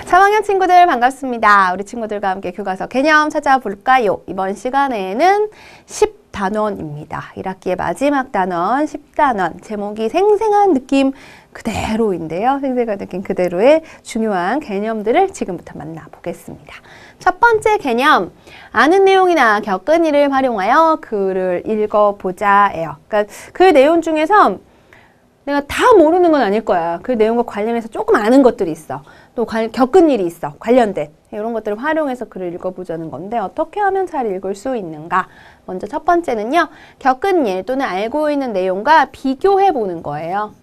3학년 친구들 반갑습니다. 우리 친구들과 함께 교과서 개념 찾아볼까요? 이번 시간에는 10단원입니다. 1학기의 마지막 단원, 10단원. 제목이 생생한 느낌 그대로인데요. 생생한 느낌 그대로의 중요한 개념들을 지금부터 만나보겠습니다. 첫 번째 개념, 아는 내용이나 겪은 일을 활용하여 글을 읽어보자예요. 그러니까 그 내용 중에서 내가 다 모르는 건 아닐 거야. 그 내용과 관련해서 조금 아는 것들이 있어. 또 겪은 일이 있어. 관련된. 이런 것들을 활용해서 글을 읽어보자는 건데 어떻게 하면 잘 읽을 수 있는가? 먼저 첫 번째는요. 겪은 일 또는 알고 있는 내용과 비교해보는 거예요.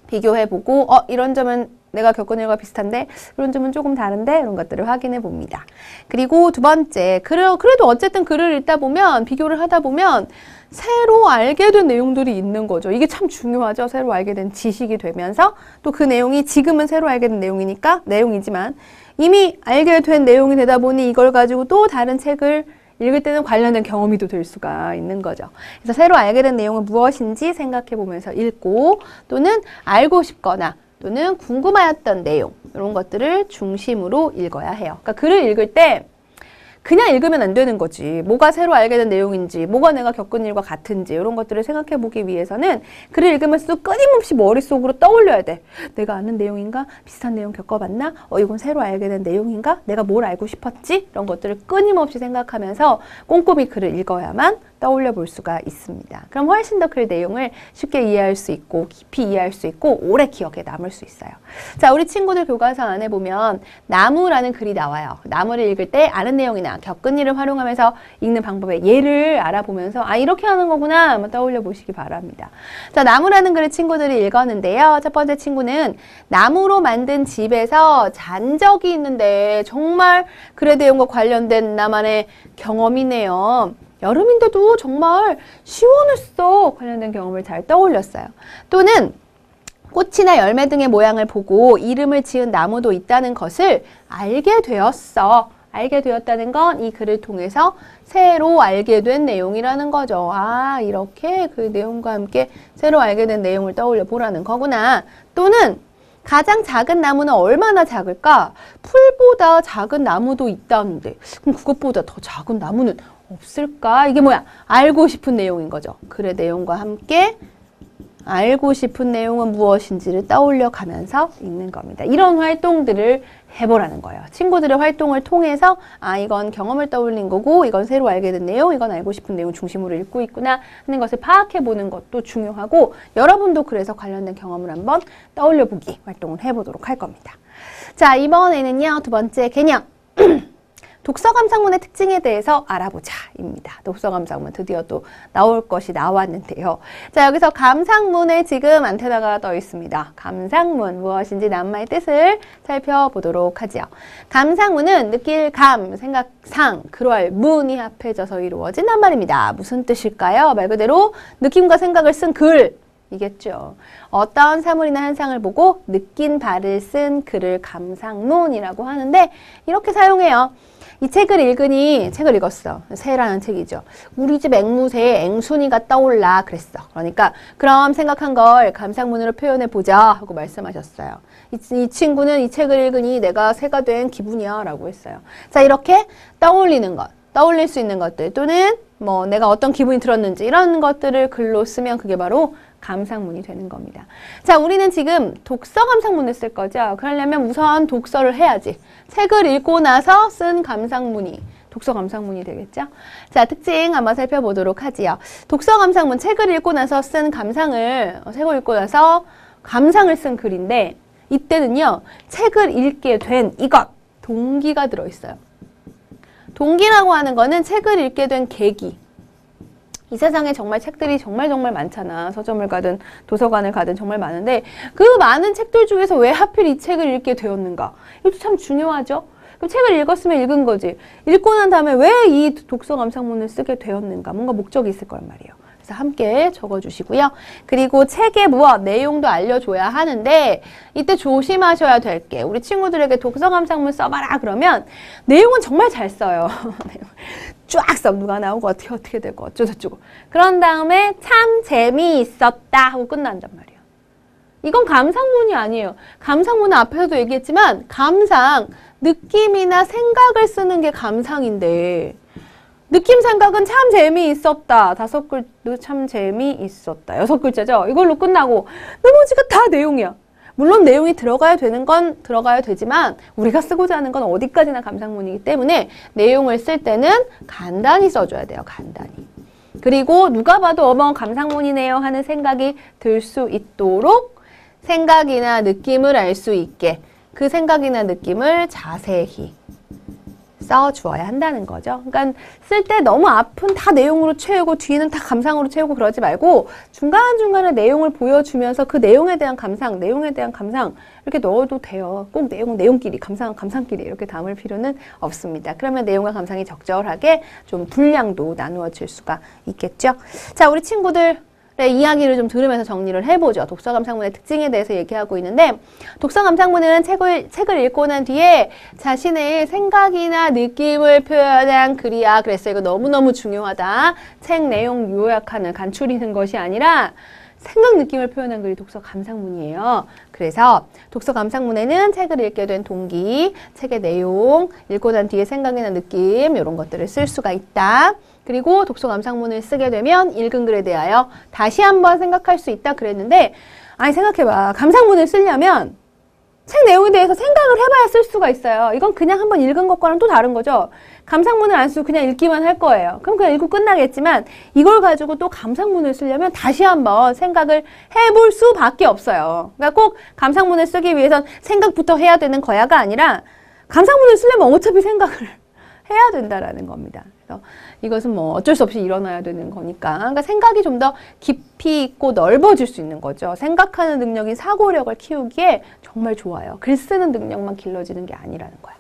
비교해보고 이런 점은 내가 겪은 일과 비슷한데 이런 점은 조금 다른데 이런 것들을 확인해 봅니다. 그리고 두 번째, 그래도 어쨌든 글을 읽다 보면 비교를 하다 보면 새로 알게 된 내용들이 있는 거죠. 이게 참 중요하죠. 새로 알게 된 지식이 되면서 또 그 내용이 지금은 새로 알게 된 내용이지만 이미 알게 된 내용이 되다 보니 이걸 가지고 또 다른 책을 읽을 때는 관련된 경험이 또 될 수가 있는 거죠. 그래서 새로 알게 된 내용은 무엇인지 생각해 보면서 읽고 또는 알고 싶거나 또는 궁금하였던 내용 이런 것들을 중심으로 읽어야 해요. 그러니까 글을 읽을 때 그냥 읽으면 안 되는 거지. 뭐가 새로 알게 된 내용인지, 뭐가 내가 겪은 일과 같은지 이런 것들을 생각해 보기 위해서는 글을 읽으면서 끊임없이 머릿속으로 떠올려야 돼. 내가 아는 내용인가? 비슷한 내용 겪어봤나? 이건 새로 알게 된 내용인가? 내가 뭘 알고 싶었지? 이런 것들을 끊임없이 생각하면서 꼼꼼히 글을 읽어야만 떠올려 볼 수가 있습니다. 그럼 훨씬 더 그 내용을 쉽게 이해할 수 있고 깊이 이해할 수 있고 오래 기억에 남을 수 있어요. 자, 우리 친구들 교과서 안에 보면 나무라는 글이 나와요. 나무를 읽을 때 아는 내용이나 겪은 일을 활용하면서 읽는 방법의 예를 알아보면서 이렇게 하는 거구나 한번 떠올려 보시기 바랍니다. 자, 나무라는 글을 친구들이 읽었는데요. 첫 번째 친구는 나무로 만든 집에서 잔 적이 있는데 정말 글의 내용과 관련된 나만의 경험이네요. 여름인데도 정말 시원했어. 관련된 경험을 잘 떠올렸어요. 또는 꽃이나 열매 등의 모양을 보고 이름을 지은 나무도 있다는 것을 알게 되었어. 알게 되었다는 건 이 글을 통해서 새로 알게 된 내용이라는 거죠. 이렇게 그 내용과 함께 새로 알게 된 내용을 떠올려 보라는 거구나. 또는 가장 작은 나무는 얼마나 작을까? 풀보다 작은 나무도 있다는데 그럼 그것보다 더 작은 나무는 없을까? 이게 뭐야? 알고 싶은 내용인 거죠. 글의 내용과 함께 알고 싶은 내용은 무엇인지를 떠올려 가면서 읽는 겁니다. 이런 활동들을 해보라는 거예요. 친구들의 활동을 통해서 이건 경험을 떠올린 거고 이건 새로 알게 된 내용, 이건 알고 싶은 내용 중심으로 읽고 있구나 하는 것을 파악해보는 것도 중요하고 여러분도 그래서 관련된 경험을 한번 떠올려보기 활동을 해보도록 할 겁니다. 자, 이번에는요. 두 번째 개념. 독서 감상문의 특징에 대해서 알아보자 입니다. 독서 감상문 드디어 또 나올 것이 나왔는데요. 자, 여기서 감상문에 지금 안테나가 떠 있습니다. 감상문 무엇인지 낱말 뜻을 살펴보도록 하죠. 감상문은 느낄 감, 생각 상, 그럴 문이 합해져서 이루어진 낱말입니다. 무슨 뜻일까요? 말 그대로 느낌과 생각을 쓴 글. 이겠죠. 어떤 사물이나 현상을 보고 느낀 바를 쓴 글을 감상문이라고 하는데 이렇게 사용해요. 이 책을 읽으니 책을 읽었어. 새라는 책이죠. 우리 집 앵무새에 앵순이가 떠올라 그랬어. 그러니까 그럼 생각한 걸 감상문으로 표현해 보자 하고 말씀하셨어요. 이 친구는 이 책을 읽으니 내가 새가 된 기분이야 라고 했어요. 자, 이렇게 떠올리는 것, 떠올릴 수 있는 것들 또는 뭐 내가 어떤 기분이 들었는지 이런 것들을 글로 쓰면 그게 바로 감상문이 되는 겁니다. 자, 우리는 지금 독서 감상문을 쓸 거죠. 그러려면 우선 독서를 해야지. 책을 읽고 나서 쓴 감상문이 독서 감상문이 되겠죠. 자, 특징 한번 살펴보도록 하지요. 독서 감상문, 책을 읽고 나서 쓴 책을 읽고 나서 감상을 쓴 글인데 이때는요. 책을 읽게 된 이것, 동기가 들어있어요. 동기라고 하는 거는 책을 읽게 된 계기. 이 세상에 정말 책들이 정말 많잖아. 서점을 가든 도서관을 가든 정말 많은데 그 많은 책들 중에서 왜 하필 이 책을 읽게 되었는가? 이것도 참 중요하죠. 그럼 책을 읽었으면 읽은 거지. 읽고 난 다음에 왜 이 독서 감상문을 쓰게 되었는가? 뭔가 목적이 있을 거란 말이에요. 그래서 함께 적어주시고요. 그리고 책의 내용도 알려줘야 하는데 이때 조심하셔야 될 게 우리 친구들에게 독서 감상문 써봐라 그러면 내용은 정말 잘 써요. 쫙 써. 누가 나오고 어떻게 되고 어쩌고저쩌고. 그런 다음에 참 재미있었다 하고 끝난단 말이에요. 이건 감상문이 아니에요. 감상문은 앞에서도 얘기했지만 감상, 느낌이나 생각을 쓰는 게 감상인데 느낌 생각은 참 재미있었다. 5글 참 재미있었다. 6글자죠. 이걸로 끝나고 나머지가 다 내용이야. 물론 내용이 들어가야 되는 건 들어가야 되지만 우리가 쓰고자 하는 건 어디까지나 감상문이기 때문에 내용을 쓸 때는 간단히 써줘야 돼요. 간단히. 그리고 누가 봐도 어머 감상문이네요 하는 생각이 들 수 있도록 생각이나 느낌을 알 수 있게 그 생각이나 느낌을 자세히 써주어야 한다는 거죠. 그러니까 쓸 때 너무 앞은 다 내용으로 채우고 뒤는 다 감상으로 채우고 그러지 말고 중간중간에 내용을 보여주면서 그 내용에 대한 감상, 내용에 대한 감상 이렇게 넣어도 돼요. 꼭 내용은 내용끼리, 감상은 감상끼리 이렇게 담을 필요는 없습니다. 그러면 내용과 감상이 적절하게 좀 분량도 나누어질 수가 있겠죠. 자, 우리 친구들 이야기를 좀 들으면서 정리를 해보죠. 독서감상문의 특징에 대해서 얘기하고 있는데 독서감상문은 책을 읽고 난 뒤에 자신의 생각이나 느낌을 표현한 글이야. 그랬어요. 이거 너무너무 중요하다. 책 내용 요약하는, 간추리는 것이 아니라 생각, 느낌을 표현한 글이 독서감상문이에요. 그래서 독서감상문에는 책을 읽게 된 동기, 책의 내용, 읽고 난 뒤에 생각이나 느낌 이런 것들을 쓸 수가 있다. 그리고 독서감상문을 쓰게 되면 읽은 글에 대하여 다시 한번 생각할 수 있다 그랬는데 아니 생각해봐. 감상문을 쓰려면 책 내용에 대해서 생각을 해봐야 쓸 수가 있어요. 이건 그냥 한번 읽은 것과는 또 다른 거죠. 감상문을 안 쓰고 그냥 읽기만 할 거예요. 그럼 그냥 읽고 끝나겠지만 이걸 가지고 또 감상문을 쓰려면 다시 한번 생각을 해볼 수밖에 없어요. 그러니까 꼭 감상문을 쓰기 위해선 생각부터 해야 되는 거야가 아니라 감상문을 쓰려면 어차피 생각을 해야 된다라는 겁니다. 그래서 이것은 뭐 어쩔 수 없이 일어나야 되는 거니까. 그러니까 생각이 좀 더 깊이 있고 넓어질 수 있는 거죠. 생각하는 능력이 사고력을 키우기에 정말 좋아요. 글 쓰는 능력만 길러지는 게 아니라는 거야.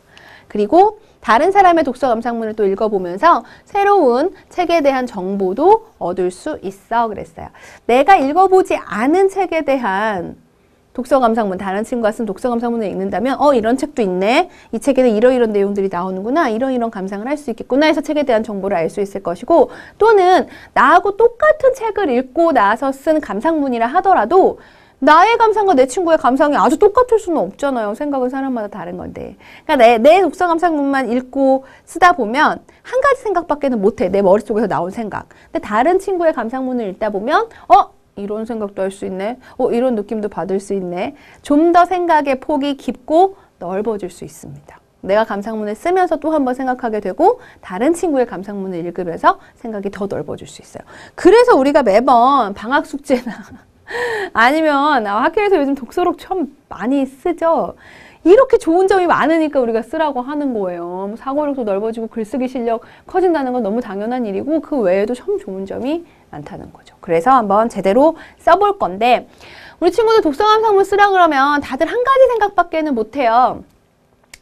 그리고 다른 사람의 독서 감상문을 또 읽어보면서 새로운 책에 대한 정보도 얻을 수 있어 그랬어요. 내가 읽어보지 않은 책에 대한 독서감상문, 다른 친구가 쓴 독서감상문을 읽는다면 이런 책도 있네. 이 책에는 이러이런 내용들이 나오는구나. 이런 감상을 할 수 있겠구나 해서 책에 대한 정보를 알 수 있을 것이고 또는 나하고 똑같은 책을 읽고 나서 쓴 감상문이라 하더라도 나의 감상과 내 친구의 감상이 아주 똑같을 수는 없잖아요. 생각은 사람마다 다른 건데. 그러니까 내 독서감상문만 읽고 쓰다 보면 한 가지 생각밖에는 못해. 내 머릿속에서 나온 생각. 근데 다른 친구의 감상문을 읽다 보면 이런 생각도 할 수 있네. 이런 느낌도 받을 수 있네. 좀 더 생각의 폭이 깊고 넓어질 수 있습니다. 내가 감상문을 쓰면서 또 한 번 생각하게 되고 다른 친구의 감상문을 읽으면서 생각이 더 넓어질 수 있어요. 그래서 우리가 매번 방학 숙제나 아니면 학교에서 요즘 독서록 참 많이 쓰죠. 이렇게 좋은 점이 많으니까 우리가 쓰라고 하는 거예요. 사고력도 넓어지고 글쓰기 실력 커진다는 건 너무 당연한 일이고 그 외에도 참 좋은 점이 많다는 거죠. 그래서 한번 제대로 써볼 건데 우리 친구들 독서감상문 쓰라 그러면 다들 한 가지 생각밖에는 못해요.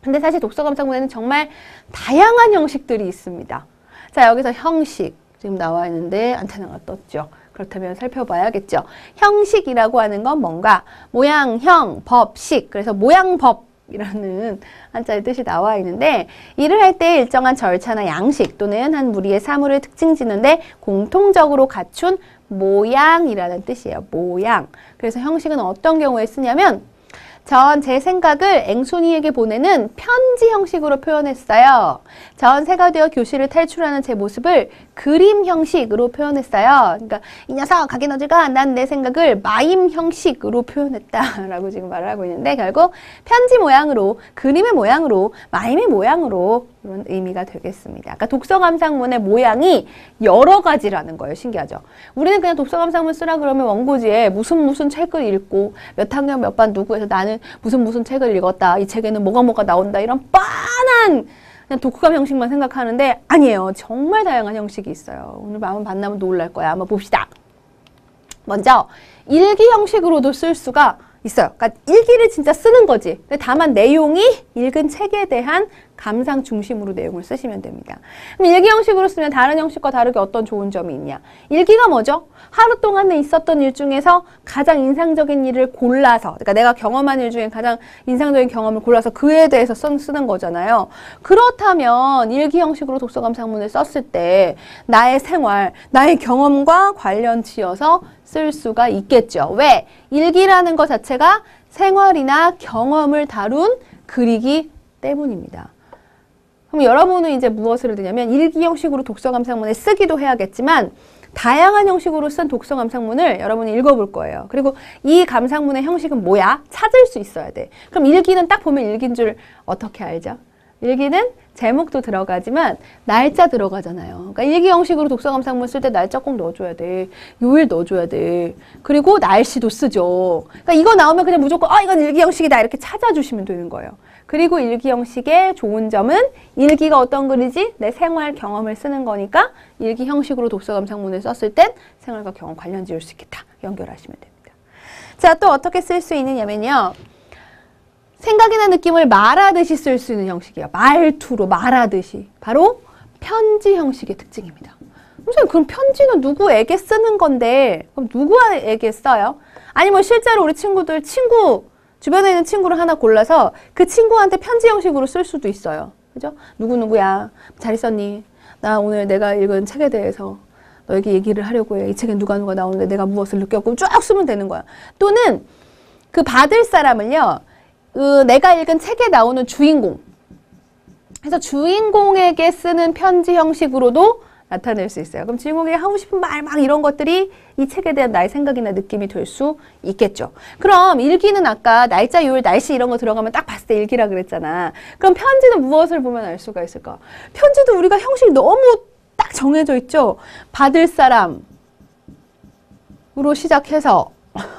근데 사실 독서감상문에는 정말 다양한 형식들이 있습니다. 자, 여기서 형식 지금 나와 있는데 안테나가 떴죠. 그렇다면 살펴봐야겠죠. 형식이라고 하는 건 뭔가 모양, 형, 법, 식. 그래서 모양, 법 이라는 한자의 뜻이 나와 있는데 일을 할 때 일정한 절차나 양식 또는 한 무리의 사물을 특징 짓는데 공통적으로 갖춘 모양이라는 뜻이에요. 모양. 그래서 형식은 어떤 경우에 쓰냐면 전 제 생각을 앵순이에게 보내는 편지 형식으로 표현했어요. 전 새가 되어 교실을 탈출하는 제 모습을 그림 형식으로 표현했어요. 그러니까 이 녀석 가긴 어딜 가? 난 내 생각을 마임 형식으로 표현했다 라고 지금 말을 하고 있는데 결국 편지 모양으로, 그림의 모양으로, 마임의 모양으로 이런 의미가 되겠습니다. 아까 독서감상문의 모양이 여러 가지라는 거예요. 신기하죠? 우리는 그냥 독서감상문 쓰라 그러면 원고지에 무슨 책을 읽고 몇 학년 몇 반 누구에서 나는 무슨 책을 읽었다. 이 책에는 뭐가 나온다. 이런 빤한 그냥 독후감 형식만 생각하는데 아니에요. 정말 다양한 형식이 있어요. 오늘 한번 만나면 놀랄 거야. 한번 봅시다. 먼저 일기 형식으로도 쓸 수가 있어요. 그러니까 일기를 진짜 쓰는 거지. 다만 내용이 읽은 책에 대한 감상 중심으로 내용을 쓰시면 됩니다. 그럼 일기 형식으로 쓰면 다른 형식과 다르게 어떤 좋은 점이 있냐? 일기가 뭐죠? 하루 동안에 있었던 일 중에서 가장 인상적인 일을 골라서, 그러니까 내가 경험한 일 중에 가장 인상적인 경험을 골라서 그에 대해서 쓰는 거잖아요. 그렇다면 일기 형식으로 독서감상문을 썼을 때 나의 생활, 나의 경험과 관련 지어서 쓸 수가 있겠죠. 왜? 일기라는 것 자체가 생활이나 경험을 다룬 글이기 때문입니다. 그럼 여러분은 이제 무엇을 드냐면 일기 형식으로 독서 감상문을 쓰기도 해야겠지만 다양한 형식으로 쓴 독서 감상문을 여러분이 읽어볼 거예요. 그리고 이 감상문의 형식은 뭐야? 찾을 수 있어야 돼. 그럼 일기는 딱 보면 일기인 줄 어떻게 알죠? 일기는 제목도 들어가지만 날짜 들어가잖아요. 그러니까 일기 형식으로 독서 감상문 쓸 때 날짜 꼭 넣어줘야 돼. 요일 넣어줘야 돼. 그리고 날씨도 쓰죠. 그러니까 이거 나오면 그냥 무조건 이건 일기 형식이다 이렇게 찾아주시면 되는 거예요. 그리고 일기 형식의 좋은 점은 일기가 어떤 글이지? 내 생활 경험을 쓰는 거니까 일기 형식으로 독서 감상문을 썼을 땐 생활과 경험 관련 지을 수 있겠다. 연결하시면 됩니다. 자, 또 어떻게 쓸 수 있느냐면요. 생각이나 느낌을 말하듯이 쓸 수 있는 형식이에요. 말투로 말하듯이. 바로 편지 형식의 특징입니다. 선생님, 그럼 편지는 누구에게 쓰는 건데 그럼 누구에게 써요? 아니면 실제로 우리 친구들 주변에 있는 친구를 하나 골라서 그 친구한테 편지 형식으로 쓸 수도 있어요. 그죠? 누구누구야. 잘 있었니? 나 오늘 내가 읽은 책에 대해서 너에게 얘기를 하려고 해. 이 책엔 누가 나오는데 내가 무엇을 느꼈고 쭉 쓰면 되는 거야. 또는 그 받을 사람을요. 내가 읽은 책에 나오는 주인공. 그래서 주인공에게 쓰는 편지 형식으로도 나타낼 수 있어요. 그럼 주인공에게 하고 싶은 말 막 이런 것들이 이 책에 대한 나의 생각이나 느낌이 될 수 있겠죠. 그럼 일기는 아까 날짜, 요일, 날씨 이런 거 들어가면 딱 봤을 때 일기라 그랬잖아. 그럼 편지는 무엇을 보면 알 수가 있을까? 편지도 우리가 형식이 너무 딱 정해져 있죠. 받을 사람으로 시작해서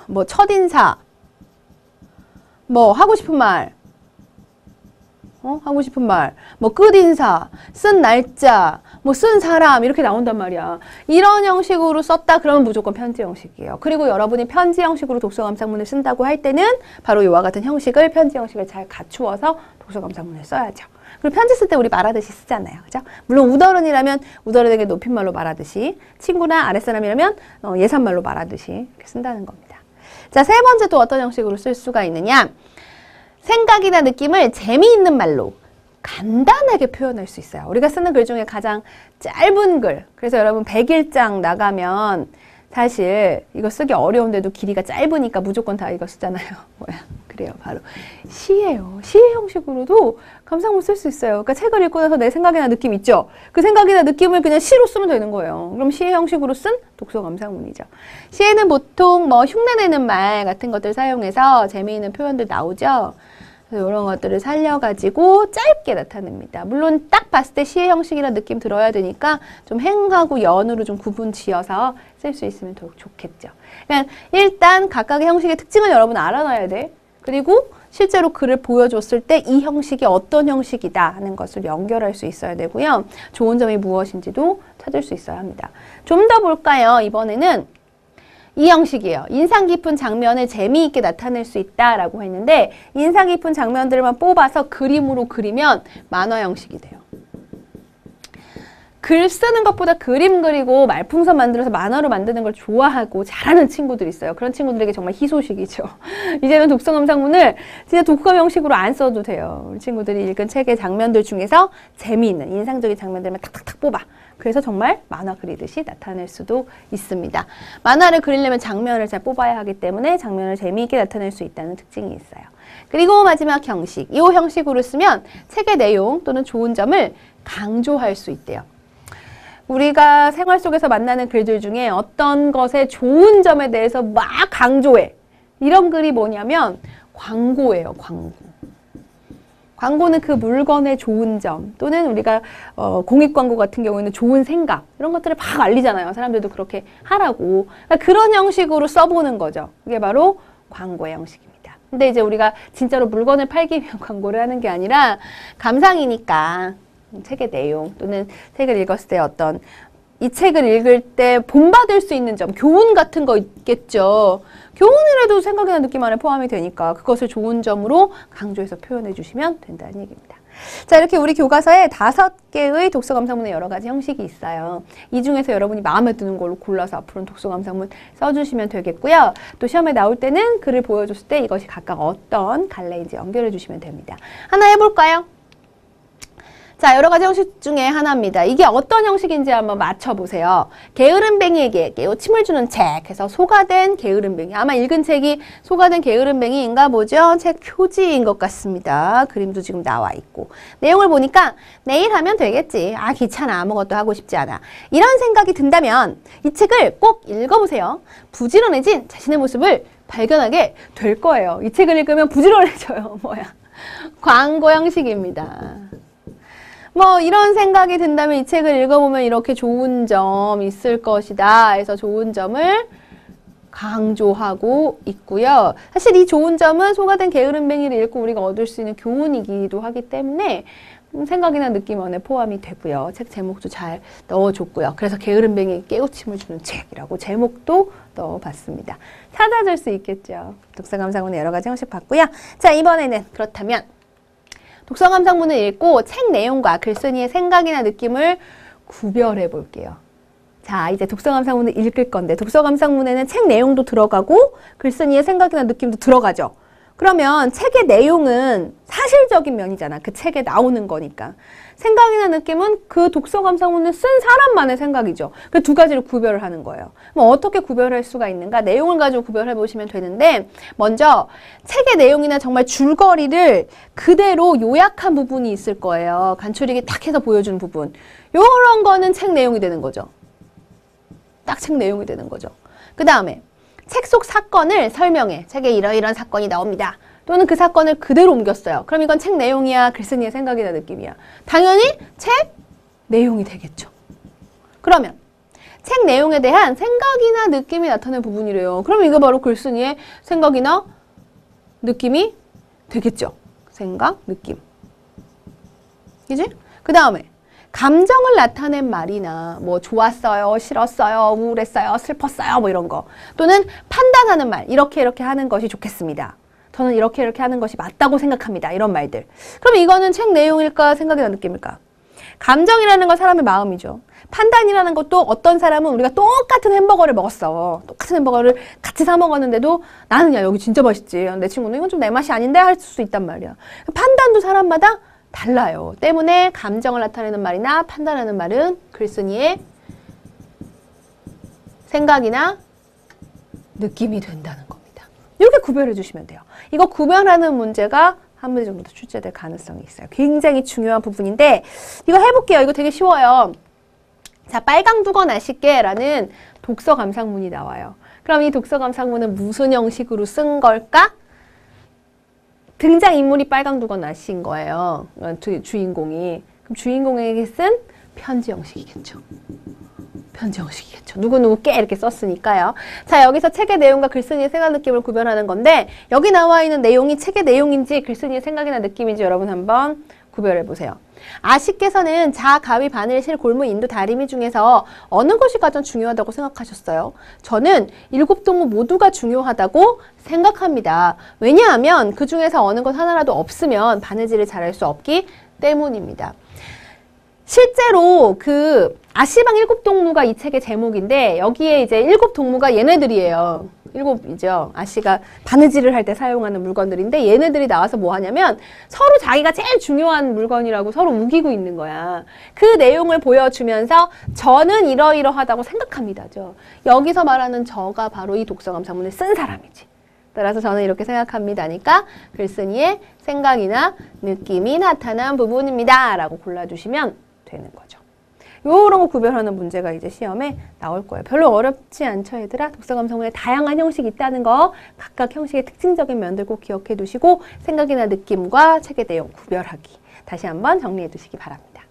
뭐 첫인사, 뭐 하고 싶은 말, 하고 싶은 말, 뭐 끝인사, 쓴 날짜, 뭐 쓴 사람 이렇게 나온단 말이야. 이런 형식으로 썼다 그러면 무조건 편지 형식이에요. 그리고 여러분이 편지 형식으로 독서 감상문을 쓴다고 할 때는 바로 이와 같은 형식을 편지 형식을 잘 갖추어서 독서 감상문을 써야죠. 그리고 편지 쓸 때 우리 말하듯이 쓰잖아요. 그죠? 물론 우더른이라면 우더른에게 높임말로 말하듯이, 친구나 아랫사람이라면 예산말로 말하듯이 이렇게 쓴다는 겁니다. 자, 세 번째 또 어떤 형식으로 쓸 수가 있느냐? 생각이나 느낌을 재미있는 말로 간단하게 표현할 수 있어요. 우리가 쓰는 글 중에 가장 짧은 글. 그래서 여러분 100일장 나가면 사실 이거 쓰기 어려운데도 길이가 짧으니까 무조건 다 이거 쓰잖아요. 뭐야? 그래요. 바로 시예요. 시의 형식으로도 감상문 쓸 수 있어요. 그러니까 책을 읽고 나서 내 생각이나 느낌 있죠? 그 생각이나 느낌을 그냥 시로 쓰면 되는 거예요. 그럼 시의 형식으로 쓴 독서 감상문이죠. 시에는 보통 뭐 흉내내는 말 같은 것들 사용해서 재미있는 표현들 나오죠. 이런 것들을 살려가지고 짧게 나타냅니다. 물론 딱 봤을 때 시의 형식이라는 느낌 들어야 되니까 좀 행하고 연으로 좀 구분 지어서 쓸 수 있으면 더 좋겠죠. 그러니까 일단 각각의 형식의 특징을 여러분 알아놔야 돼. 그리고 실제로 글을 보여줬을 때 이 형식이 어떤 형식이다 하는 것을 연결할 수 있어야 되고요. 좋은 점이 무엇인지도 찾을 수 있어야 합니다. 좀 더 볼까요? 이번에는 이 형식이에요. 인상 깊은 장면을 재미있게 나타낼 수 있다라고 했는데 인상 깊은 장면들만 뽑아서 그림으로 그리면 만화 형식이 돼요. 글 쓰는 것보다 그림 그리고 말풍선 만들어서 만화로 만드는 걸 좋아하고 잘하는 친구들이 있어요. 그런 친구들에게 정말 희소식이죠. 이제는 독서 감상문을 진짜 독감 형식으로 안 써도 돼요. 우리 친구들이 읽은 책의 장면들 중에서 재미있는 인상적인 장면들만 탁탁탁 뽑아. 그래서 정말 만화 그리듯이 나타낼 수도 있습니다. 만화를 그리려면 장면을 잘 뽑아야 하기 때문에 장면을 재미있게 나타낼 수 있다는 특징이 있어요. 그리고 마지막 형식. 이 형식으로 쓰면 책의 내용 또는 좋은 점을 강조할 수 있대요. 우리가 생활 속에서 만나는 글들 중에 어떤 것의 좋은 점에 대해서 막 강조해. 이런 글이 뭐냐면 광고예요. 광고. 광고는 그 물건의 좋은 점 또는 우리가 공익광고 같은 경우에는 좋은 생각 이런 것들을 막 알리잖아요. 사람들도 그렇게 하라고. 그러니까 그런 형식으로 써보는 거죠. 그게 바로 광고의 형식입니다. 근데 이제 우리가 진짜로 물건을 팔기 위한 광고를 하는 게 아니라 감상이니까 책의 내용 또는 책을 읽었을 때 어떤 이 책을 읽을 때 본받을 수 있는 점, 교훈 같은 거 있겠죠. 교훈이라도 생각이나 느낌 안에 포함이 되니까 그것을 좋은 점으로 강조해서 표현해 주시면 된다는 얘기입니다. 자, 이렇게 우리 교과서에 5개의 독서 감상문의 여러 가지 형식이 있어요. 이 중에서 여러분이 마음에 드는 걸로 골라서 앞으로는 독서 감상문 써주시면 되겠고요. 또 시험에 나올 때는 글을 보여줬을 때 이것이 각각 어떤 갈래인지 연결해 주시면 됩니다. 하나 해볼까요? 자, 여러 가지 형식 중에 하나입니다. 이게 어떤 형식인지 한번 맞춰보세요. 게으름뱅이에게 깨우침을 주는 책 해서 소가된 게으름뱅이. 아마 읽은 책이 소가된 게으름뱅이인가 보죠. 책 표지인 것 같습니다. 그림도 지금 나와 있고. 내용을 보니까 내일 하면 되겠지. 아, 귀찮아. 아무것도 하고 싶지 않아. 이런 생각이 든다면 이 책을 꼭 읽어보세요. 부지런해진 자신의 모습을 발견하게 될 거예요. 이 책을 읽으면 부지런해져요. 뭐야. 광고 형식입니다. 뭐 이런 생각이 든다면 이 책을 읽어보면 이렇게 좋은 점 있을 것이다 해서 좋은 점을 강조하고 있고요. 사실 이 좋은 점은 소가된 게으름뱅이를 읽고 우리가 얻을 수 있는 교훈이기도 하기 때문에 생각이나 느낌 안에 포함이 되고요. 책 제목도 잘 넣어줬고요. 그래서 게으름뱅이에게 깨우침을 주는 책이라고 제목도 넣어봤습니다. 찾아줄 수 있겠죠. 독서감상문의 여러 가지 형식 봤고요. 자, 이번에는 그렇다면 독서감상문을 읽고 책 내용과 글쓴이의 생각이나 느낌을 구별해 볼게요. 자, 이제 독서감상문을 읽을 건데 독서감상문에는 책 내용도 들어가고 글쓴이의 생각이나 느낌도 들어가죠. 그러면 책의 내용은 사실적인 면이잖아. 그 책에 나오는 거니까. 생각이나 느낌은 그 독서감상문을 쓴 사람만의 생각이죠. 그 두 가지를 구별을 하는 거예요. 그럼 어떻게 구별할 수가 있는가? 내용을 가지고 구별해 보시면 되는데 먼저 책의 내용이나 정말 줄거리를 그대로 요약한 부분이 있을 거예요. 간추리기 딱 해서 보여준 부분. 요런 거는 책 내용이 되는 거죠. 딱 책 내용이 되는 거죠. 그 다음에 책 속 사건을 설명해. 책에 이러이러한 사건이 나옵니다. 또는 그 사건을 그대로 옮겼어요. 그럼 이건 책 내용이야, 글쓴이의 생각이나 느낌이야. 당연히 책 내용이 되겠죠. 그러면 책 내용에 대한 생각이나 느낌이 나타나는 부분이래요. 그럼 이거 바로 글쓴이의 생각이나 느낌이 되겠죠. 생각, 느낌. 그지? 그 다음에 감정을 나타낸 말이나 뭐 좋았어요, 싫었어요, 우울했어요, 슬펐어요 뭐 이런 거 또는 판단하는 말 이렇게 하는 것이 좋겠습니다. 저는 이렇게 하는 것이 맞다고 생각합니다. 이런 말들. 그럼 이거는 책 내용일까 생각이나 느낌일까? 감정이라는 건 사람의 마음이죠. 판단이라는 것도 어떤 사람은 우리가 똑같은 햄버거를 먹었어. 똑같은 햄버거를 같이 사 먹었는데도 나는 야 여기 진짜 맛있지. 내 친구는 이건 좀 내 맛이 아닌데 할 수 있단 말이야. 판단도 사람마다 달라요. 때문에 감정을 나타내는 말이나 판단하는 말은 글쓴이의 생각이나 느낌이 된다는 겁니다. 이렇게 구별해 주시면 돼요. 이거 구별하는 문제가 한 문제 정도 더 출제될 가능성이 있어요. 굉장히 중요한 부분인데 이거 해볼게요. 이거 되게 쉬워요. 자, 빨강 두건 아쉽게 라는 독서 감상문이 나와요. 그럼 이 독서 감상문은 무슨 형식으로 쓴 걸까? 등장인물이 빨강 두건 아신 거예요. 주인공이. 그럼 주인공에게 쓴 편지 형식이겠죠. 편지 형식이겠죠. 누구누구께 이렇게 썼으니까요. 자, 여기서 책의 내용과 글쓴이의 생각 느낌을 구별하는 건데 여기 나와 있는 내용이 책의 내용인지 글쓴이의 생각이나 느낌인지 여러분 한번 구별해 보세요. 아씨께서는 자, 가위, 바늘, 실, 골무, 인도, 다리미 중에서 어느 것이 가장 중요하다고 생각하셨어요? 저는 7동무 모두가 중요하다고 생각합니다. 왜냐하면 그 중에서 어느 것 하나라도 없으면 바느질을 잘할 수 없기 때문입니다. 실제로 그 아씨방 7동무가 이 책의 제목인데 여기에 이제 7동무가 얘네들이에요. 7이죠. 아씨가 바느질을 할 때 사용하는 물건들인데 얘네들이 나와서 뭐 하냐면 서로 자기가 제일 중요한 물건이라고 서로 우기고 있는 거야. 그 내용을 보여주면서 저는 이러이러하다고 생각합니다죠. 여기서 말하는 저가 바로 이 독서감상문을 쓴 사람이지. 따라서 저는 이렇게 생각합니다니까 글쓴이의 생각이나 느낌이 나타난 부분입니다. 라고 골라주시면 되는 거죠. 요런 거 구별하는 문제가 이제 시험에 나올 거예요. 별로 어렵지 않죠, 얘들아? 독서감상문에 다양한 형식이 있다는 거 각각 형식의 특징적인 면들 꼭 기억해 두시고 생각이나 느낌과 책의 내용 구별하기 다시 한번 정리해 두시기 바랍니다.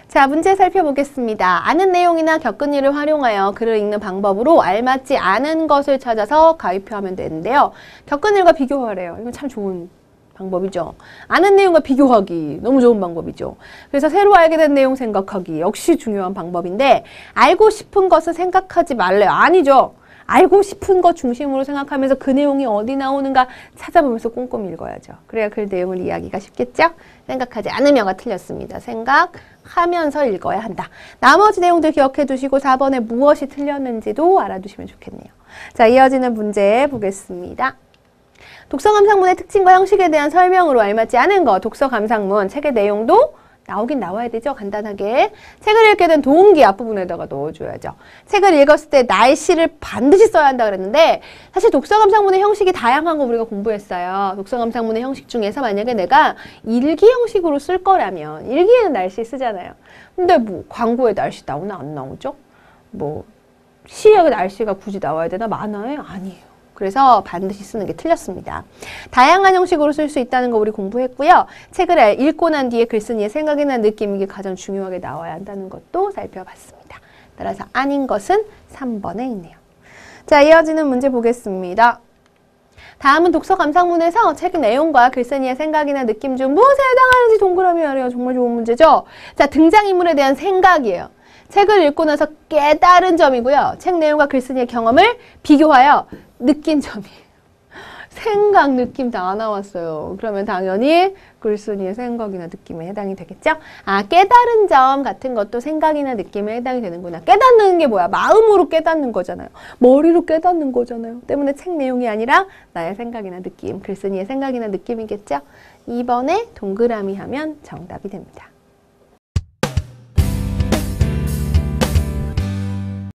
자, 문제 살펴보겠습니다. 아는 내용이나 겪은 일을 활용하여 글을 읽는 방법으로 알맞지 않은 것을 찾아서 가위표하면 되는데요. 겪은 일과 비교하래요. 이건 참 좋은 방법이죠. 아는 내용과 비교하기 너무 좋은 방법이죠. 그래서 새로 알게 된 내용 생각하기 역시 중요한 방법인데 알고 싶은 것을 생각하지 말래요. 아니죠. 알고 싶은 것 중심으로 생각하면서 그 내용이 어디 나오는가 찾아보면서 꼼꼼히 읽어야죠. 그래야 그 내용을 이해하기가 쉽겠죠? 생각하지 않으며가 틀렸습니다. 생각하면서 읽어야 한다. 나머지 내용들 기억해 두시고 4번에 무엇이 틀렸는지도 알아두시면 좋겠네요. 자, 이어지는 문제 보겠습니다. 독서 감상문의 특징과 형식에 대한 설명으로 알맞지 않은 거. 독서 감상문, 책의 내용도 나오긴 나와야 되죠. 간단하게. 책을 읽게 된 동기 앞부분에다가 넣어줘야죠. 책을 읽었을 때 날씨를 반드시 써야 한다 그랬는데 사실 독서 감상문의 형식이 다양한 거 우리가 공부했어요. 독서 감상문의 형식 중에서 만약에 내가 일기 형식으로 쓸 거라면 일기에는 날씨 쓰잖아요. 근데 뭐 광고에 날씨 나오나 안 나오죠? 뭐 시에 날씨가 굳이 나와야 되나? 만화에? 아니에요. 그래서 반드시 쓰는 게 틀렸습니다. 다양한 형식으로 쓸 수 있다는 거 우리 공부했고요. 책을 읽고 난 뒤에 글쓴이의 생각이나 느낌, 이게 가장 중요하게 나와야 한다는 것도 살펴봤습니다. 따라서 아닌 것은 3번에 있네요. 자, 이어지는 문제 보겠습니다. 다음은 독서 감상문에서 책 내용과 글쓴이의 생각이나 느낌 중 무엇에 해당하는지 동그라미 아래요. 정말 좋은 문제죠? 자, 등장인물에 대한 생각이에요. 책을 읽고 나서 깨달은 점이고요. 책 내용과 글쓴이의 경험을 비교하여 느낀 점이에요. 생각, 느낌 다 나왔어요. 그러면 당연히 글쓴이의 생각이나 느낌에 해당이 되겠죠? 아, 깨달은 점 같은 것도 생각이나 느낌에 해당이 되는구나. 깨닫는 게 뭐야? 마음으로 깨닫는 거잖아요. 머리로 깨닫는 거잖아요. 때문에 책 내용이 아니라 나의 생각이나 느낌, 글쓴이의 생각이나 느낌이겠죠? 2번에 동그라미 하면 정답이 됩니다.